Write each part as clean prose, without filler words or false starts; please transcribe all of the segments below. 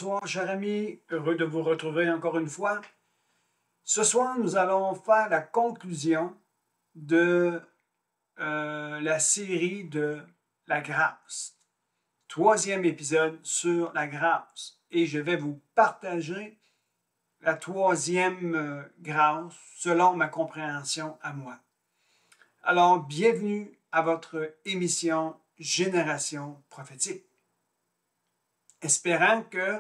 bonsoir, chers amis. Heureux de vous retrouver encore une fois. Ce soir, nous allons faire la conclusion de la série de la grâce. Troisième épisode sur la grâce. Et je vais vous partager la troisième grâce selon ma compréhension à moi. Alors, bienvenue à votre émission Génération prophétique. Espérant que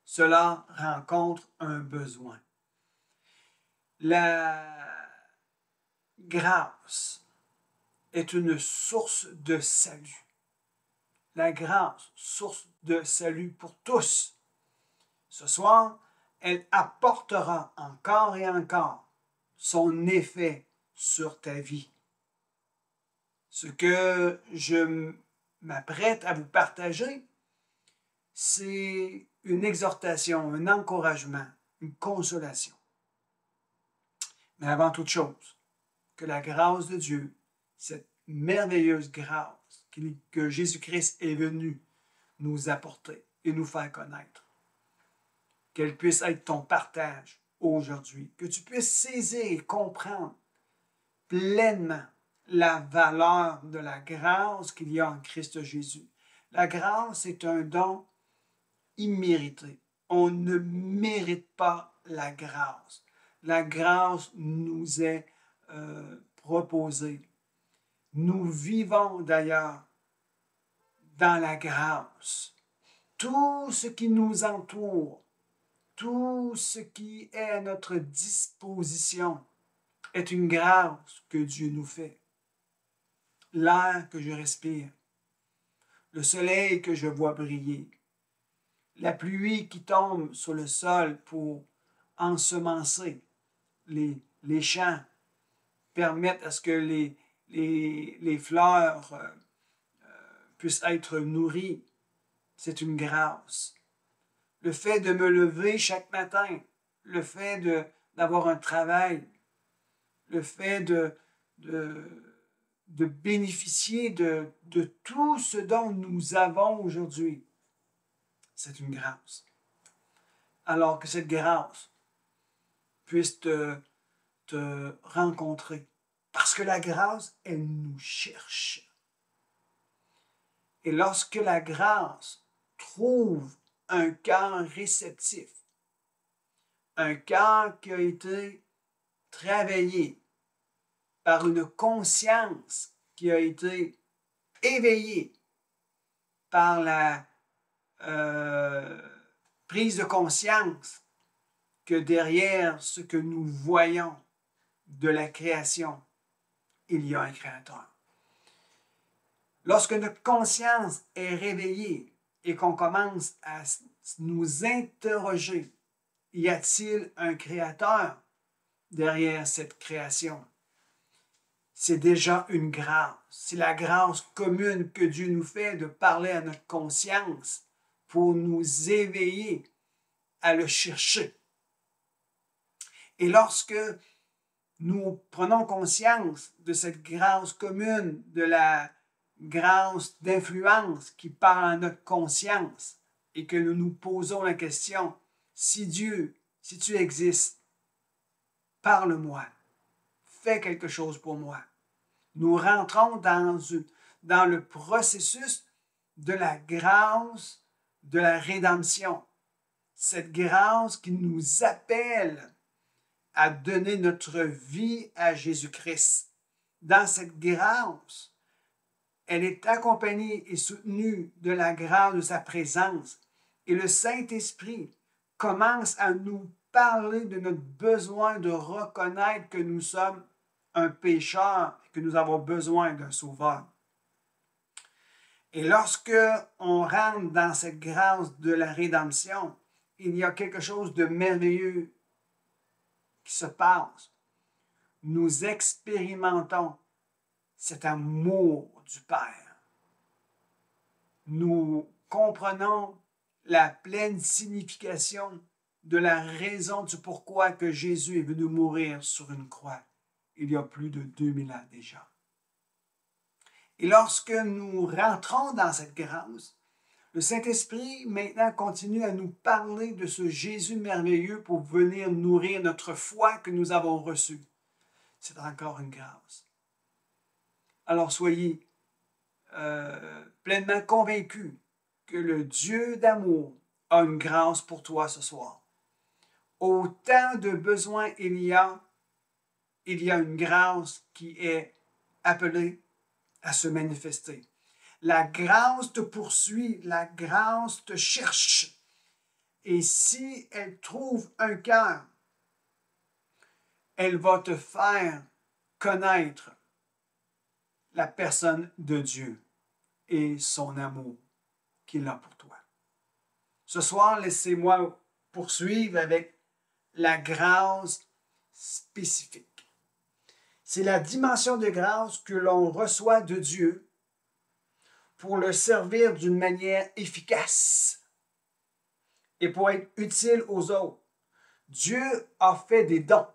cela rencontre un besoin. La grâce est une source de salut. La grâce, source de salut pour tous. Ce soir, elle apportera encore et encore son effet sur ta vie. Ce que je m'apprête à vous partager, c'est une exhortation, un encouragement, une consolation. Mais avant toute chose, que la grâce de Dieu, cette merveilleuse grâce que Jésus-Christ est venu nous apporter et nous faire connaître, qu'elle puisse être ton partage aujourd'hui, que tu puisses saisir et comprendre pleinement la valeur de la grâce qu'il y a en Christ Jésus. La grâce est un don immérité. On ne mérite pas la grâce. La grâce nous est proposée. Nous vivons d'ailleurs dans la grâce. Tout ce qui nous entoure, tout ce qui est à notre disposition est une grâce que Dieu nous fait. L'air que je respire, le soleil que je vois briller, la pluie qui tombe sur le sol pour ensemencer les champs, permettent à ce que les fleurs puissent être nourries. C'est une grâce. Le fait de me lever chaque matin, le fait d'avoir un travail, le fait de bénéficier de tout ce dont nous avons aujourd'hui, c'est une grâce. Alors que cette grâce puisse te rencontrer. Parce que la grâce, elle nous cherche. Et lorsque la grâce trouve un cœur réceptif, un cœur qui a été travaillé par une conscience qui a été éveillée par la prise de conscience que derrière ce que nous voyons de la création, il y a un créateur. Lorsque notre conscience est réveillée et qu'on commence à nous interroger, y a-t-il un créateur derrière cette création? C'est déjà une grâce. C'est la grâce commune que Dieu nous fait de parler à notre conscience pour nous éveiller à le chercher. Et lorsque nous prenons conscience de cette grâce commune, de la grâce d'influence qui parle à notre conscience et que nous nous posons la question, si Dieu, si tu existes, parle-moi, fais quelque chose pour moi. Nous rentrons dans le processus de la grâce de la rédemption. Cette grâce qui nous appelle à donner notre vie à Jésus-Christ. Dans cette grâce, elle est accompagnée et soutenue de la grâce de sa présence. Et le Saint-Esprit commence à nous parler de notre besoin de reconnaître que nous sommes un pécheur et que nous avons besoin d'un sauveur. Et lorsque on rentre dans cette grâce de la rédemption, il y a quelque chose de merveilleux qui se passe. Nous expérimentons cet amour du Père. Nous comprenons la pleine signification de la raison du pourquoi que Jésus est venu mourir sur une croix il y a plus de 2000 ans déjà. Et lorsque nous rentrons dans cette grâce, Le Saint-Esprit maintenant continue à nous parler de ce Jésus merveilleux pour venir nourrir notre foi que nous avons reçue. C'est encore une grâce. Alors soyez pleinement convaincus que le Dieu d'amour a une grâce pour toi ce soir. Autant de besoins il y a une grâce qui est appelée à se manifester. La grâce te poursuit, la grâce te cherche. Et si elle trouve un cœur, elle va te faire connaître la personne de Dieu et son amour qu'il a pour toi. Ce soir, laissez-moi poursuivre avec la grâce spécifique. C'est la dimension de grâce que l'on reçoit de Dieu pour le servir d'une manière efficace et pour être utile aux autres. Dieu a fait des dons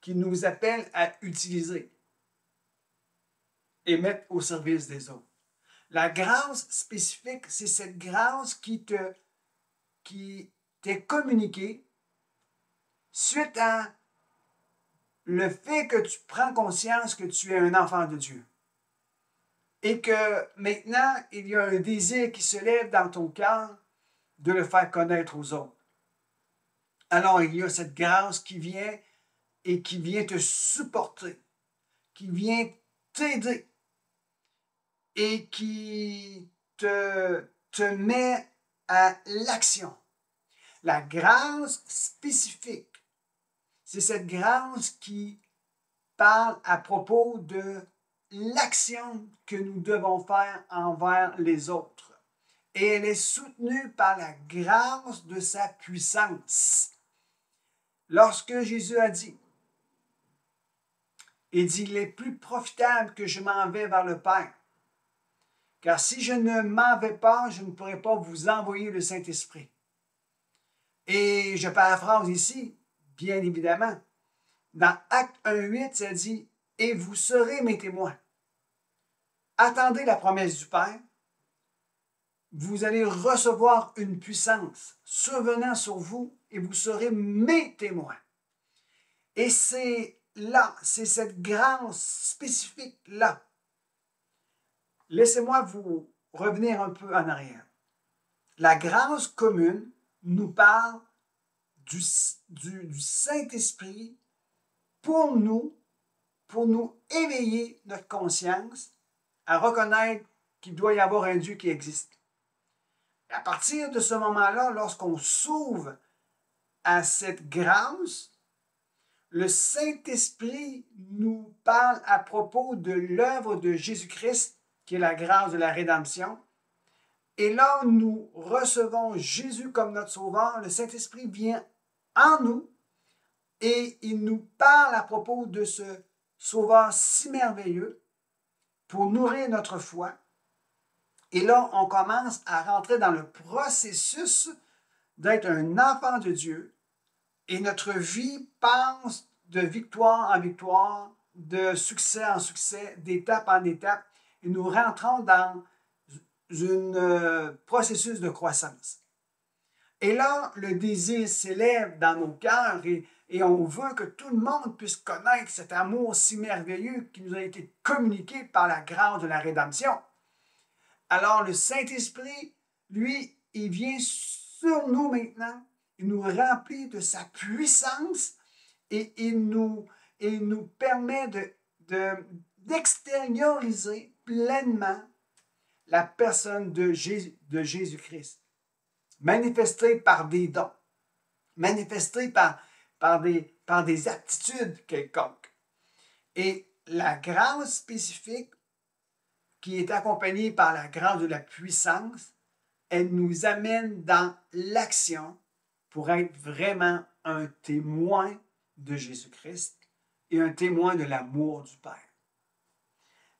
qu'il nous appelle à utiliser et mettre au service des autres. La grâce spécifique, c'est cette grâce qui t'est communiquée suite à le fait que tu prends conscience que tu es un enfant de Dieu et que maintenant, il y a un désir qui se lève dans ton cœur de le faire connaître aux autres. Alors, il y a cette grâce qui vient et qui vient te supporter, qui vient t'aider et qui te met à l'action. La grâce spécifique, c'est cette grâce qui parle à propos de l'action que nous devons faire envers les autres. Et elle est soutenue par la grâce de sa puissance. Lorsque Jésus a dit, il est plus profitable que je m'en vais vers le Père. Car si je ne m'en vais pas, je ne pourrai pas vous envoyer le Saint-Esprit. Et je paraphrase ici, bien évidemment. Dans Acte 1:8, ça dit « Et vous serez mes témoins. » Attendez la promesse du Père. Vous allez recevoir une puissance survenant sur vous et vous serez mes témoins. Et c'est là, c'est cette grâce spécifique-là. Laissez-moi vous revenir un peu en arrière. La grâce commune nous parle du Saint-Esprit pour nous éveiller notre conscience à reconnaître qu'il doit y avoir un Dieu qui existe. Et à partir de ce moment-là, lorsqu'on s'ouvre à cette grâce, le Saint-Esprit nous parle à propos de l'œuvre de Jésus-Christ, qui est la grâce de la rédemption. Et là, nous recevons Jésus comme notre Sauveur. Le Saint-Esprit vient en nous et il nous parle à propos de ce Sauveur si merveilleux pour nourrir notre foi. Et là, on commence à rentrer dans le processus d'être un enfant de Dieu et notre vie passe de victoire en victoire, de succès en succès, d'étape en étape et nous rentrons dans un processus de croissance. Et là, le désir s'élève dans nos cœurs et on veut que tout le monde puisse connaître cet amour si merveilleux qui nous a été communiqué par la grâce de la rédemption. Alors le Saint-Esprit, lui, il vient sur nous maintenant, il nous remplit de sa puissance et il nous permet d'extérioriser pleinement la personne de Jésus-Christ, manifestée par des dons, manifestée par des aptitudes quelconques. Et la grâce spécifique, qui est accompagnée par la grâce de la puissance, elle nous amène dans l'action pour être vraiment un témoin de Jésus-Christ et un témoin de l'amour du Père.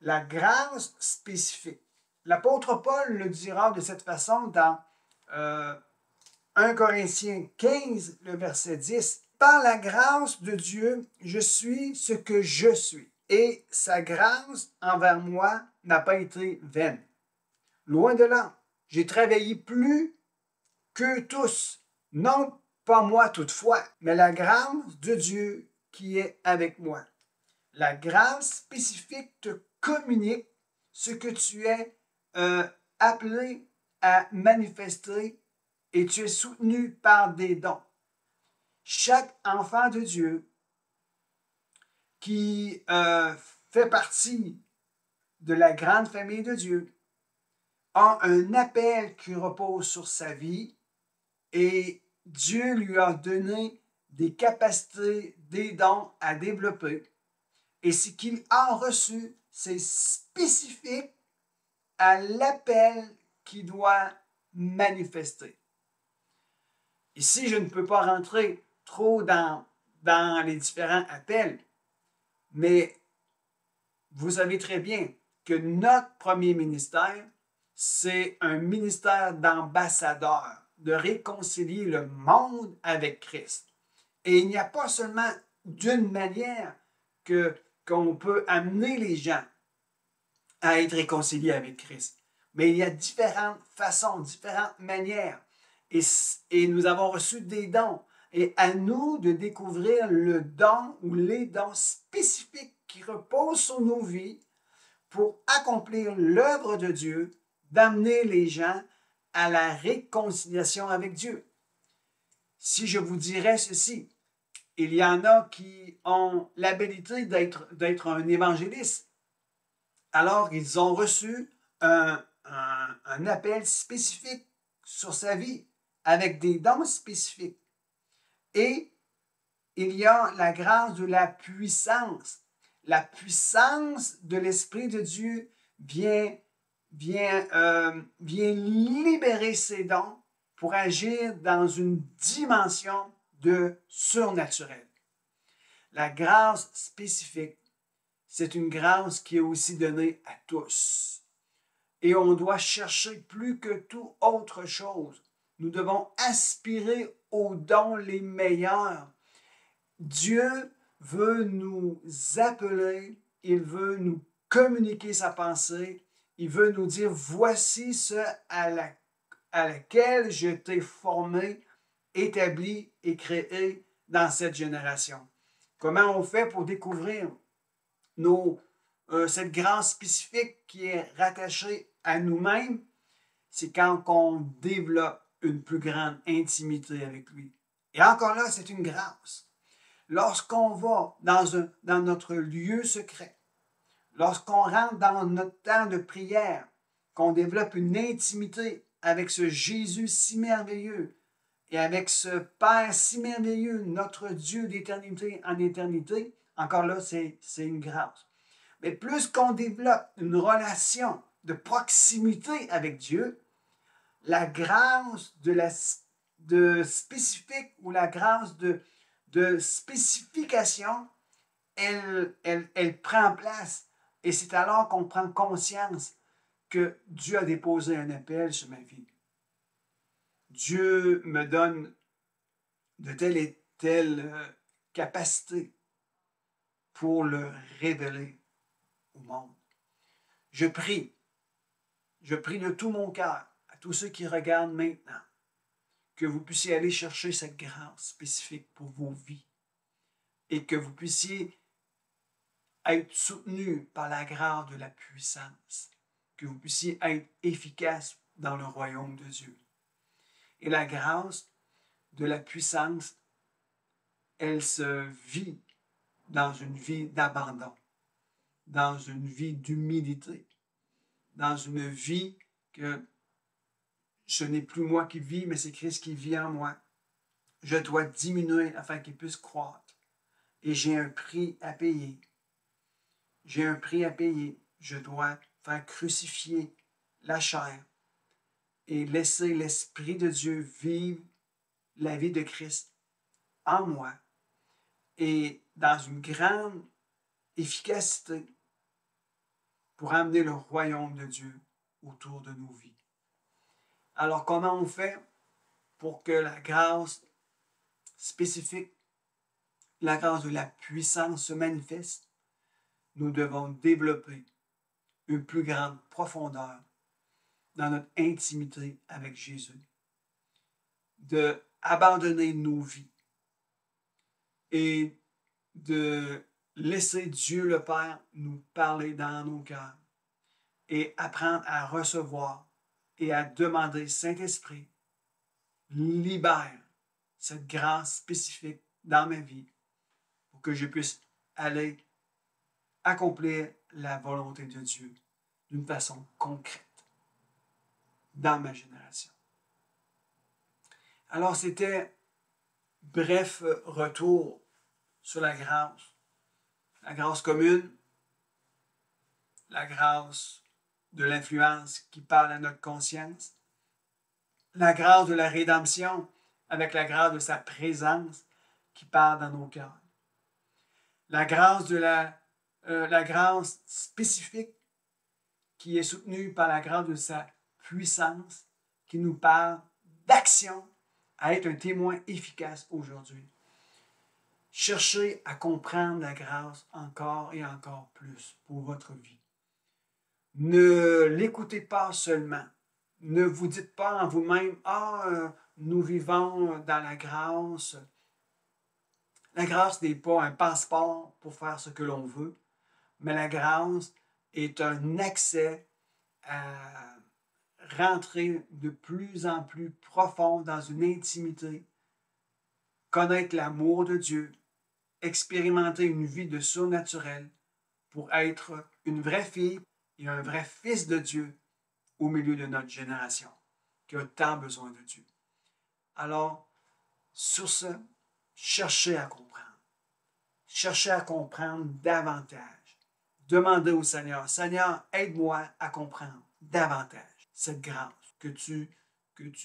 La grâce spécifique. L'apôtre Paul le dira de cette façon dans 1 Corinthiens 15, le verset 10. « Par la grâce de Dieu, je suis ce que je suis, et sa grâce envers moi n'a pas été vaine. Loin de là, J'ai travaillé plus qu'eux tous. Non pas moi toutefois, mais la grâce de Dieu qui est avec moi. La grâce spécifique te communique ce que tu es appelé à manifester et tu es soutenu par des dons. Chaque enfant de Dieu qui fait partie de la grande famille de Dieu a un appel qui repose sur sa vie et Dieu lui a donné des capacités, des dons à développer. Et ce qu'il a reçu, c'est spécifique à l'appel qu'il doit manifester. Ici, je ne peux pas rentrer trop dans les différents appels, mais vous savez très bien que notre premier ministère, c'est un ministère d'ambassadeur, de réconcilier le monde avec Christ. Et il n'y a pas seulement d'une manière qu'on peut amener les gens à être réconciliés avec Christ, mais il y a différentes façons, différentes manières. Et nous avons reçu des dons. Et à nous de découvrir le don ou les dons spécifiques qui reposent sur nos vies pour accomplir l'œuvre de Dieu, d'amener les gens à la réconciliation avec Dieu. Si je vous dirais ceci, il y en a qui ont l'habilité d'être un évangéliste. Alors, ils ont reçu un appel spécifique sur sa vie, avec des dons spécifiques. Et il y a la grâce de la puissance. La puissance de l'Esprit de Dieu vient libérer ses dons pour agir dans une dimension de surnaturel. La grâce spécifique, c'est une grâce qui est aussi donnée à tous. Et on doit chercher plus que toute autre chose. Nous devons aspirer aux dons les meilleurs. Dieu veut nous appeler, il veut nous communiquer sa pensée, il veut nous dire, voici ce à laquelle je t'ai formé, établi et créé dans cette génération. Comment on fait pour découvrir cette grâce spécifique qui est rattachée à nous-mêmes? C'est quand on développe une plus grande intimité avec lui. Et encore là, c'est une grâce. Lorsqu'on va dans notre lieu secret, lorsqu'on rentre dans notre temps de prière, qu'on développe une intimité avec ce Jésus si merveilleux et avec ce Père si merveilleux, notre Dieu d'éternité en éternité, encore là, c'est une grâce. Mais plus qu'on développe une relation de proximité avec Dieu, la grâce de spécifique ou la grâce de spécification, elle prend place. Et c'est alors qu'on prend conscience que Dieu a déposé un appel sur ma vie. Dieu me donne de telle et telle capacité pour le révéler au monde. Je prie de tout mon cœur à tous ceux qui regardent maintenant, que vous puissiez aller chercher cette grâce spécifique pour vos vies et que vous puissiez être soutenu par la grâce de la puissance, que vous puissiez être efficace dans le royaume de Dieu. Et la grâce de la puissance, elle se vit dans une vie d'abandon, dans une vie d'humilité, dans une vie que ce n'est plus moi qui vis, mais c'est Christ qui vit en moi. Je dois diminuer afin qu'il puisse croître. Et j'ai un prix à payer. J'ai un prix à payer. Je dois faire crucifier la chair et laisser l'Esprit de Dieu vivre la vie de Christ en moi et dans une grande efficacité pour amener le royaume de Dieu autour de nos vies. Alors, comment on fait pour que la grâce spécifique, la grâce de la puissance se manifeste? Nous devons développer une plus grande profondeur dans notre intimité avec Jésus, d'abandonner nos vies et de laisser Dieu le Père nous parler dans nos cœurs et apprendre à recevoir et à demander, Saint-Esprit, libère cette grâce spécifique dans ma vie pour que je puisse aller accomplir la volonté de Dieu d'une façon concrète dans ma génération. Alors, c'était bref retour sur la grâce commune, la grâce de l'influence qui parle à notre conscience, la grâce de la rédemption avec la grâce de sa présence qui parle dans nos cœurs, la grâce de la grâce spécifique qui est soutenue par la grâce de sa puissance qui nous parle d'action à être un témoin efficace aujourd'hui. Cherchez à comprendre la grâce encore et encore plus pour votre vie. Ne l'écoutez pas seulement. Ne vous dites pas en vous-même, nous vivons dans la grâce. La grâce n'est pas un passeport pour faire ce que l'on veut, mais la grâce est un accès à rentrer de plus en plus profond dans une intimité, connaître l'amour de Dieu, expérimenter une vie de surnaturel pour être une vraie fille et un vrai fils de Dieu au milieu de notre génération qui a tant besoin de Dieu. Alors, sur ce, cherchez à comprendre. Cherchez à comprendre davantage. Demandez au Seigneur, Seigneur, aide-moi à comprendre davantage cette grâce que tu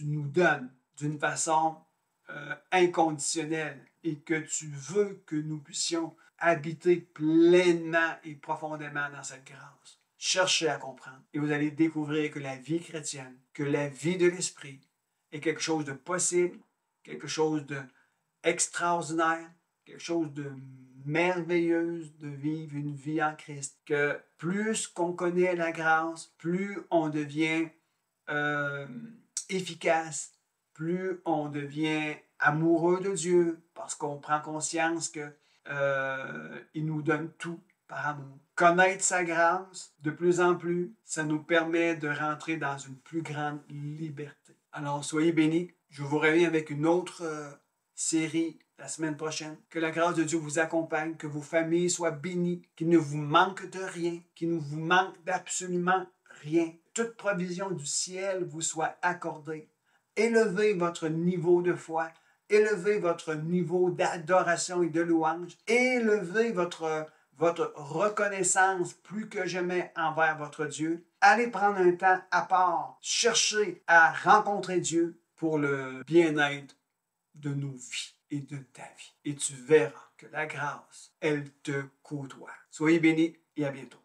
nous donnes d'une façon inconditionnelle et que tu veux que nous puissions habiter pleinement et profondément dans cette grâce. Cherchez à comprendre et vous allez découvrir que la vie chrétienne, que la vie de l'Esprit est quelque chose de possible, quelque chose d'extraordinaire, quelque chose de merveilleux de vivre une vie en Christ. Que plus qu'on connaît la grâce, plus on devient efficace, plus on devient amoureux de Dieu parce qu'on prend conscience qu'il nous donne tout par amour. Connaître sa grâce de plus en plus, ça nous permet de rentrer dans une plus grande liberté. Alors, soyez bénis. Je vous reviens avec une autre série la semaine prochaine. Que la grâce de Dieu vous accompagne, que vos familles soient bénies, qu'il ne vous manque de rien, qu'il ne vous manque d'absolument rien. Toute provision du ciel vous soit accordée. Élevez votre niveau de foi, élevez votre niveau d'adoration et de louange, élevez votre reconnaissance plus que jamais envers votre Dieu. Allez prendre un temps à part, cherchez à rencontrer Dieu pour le bien-être de nos vies et de ta vie. Et tu verras que la grâce, elle te côtoie. Soyez bénis et à bientôt.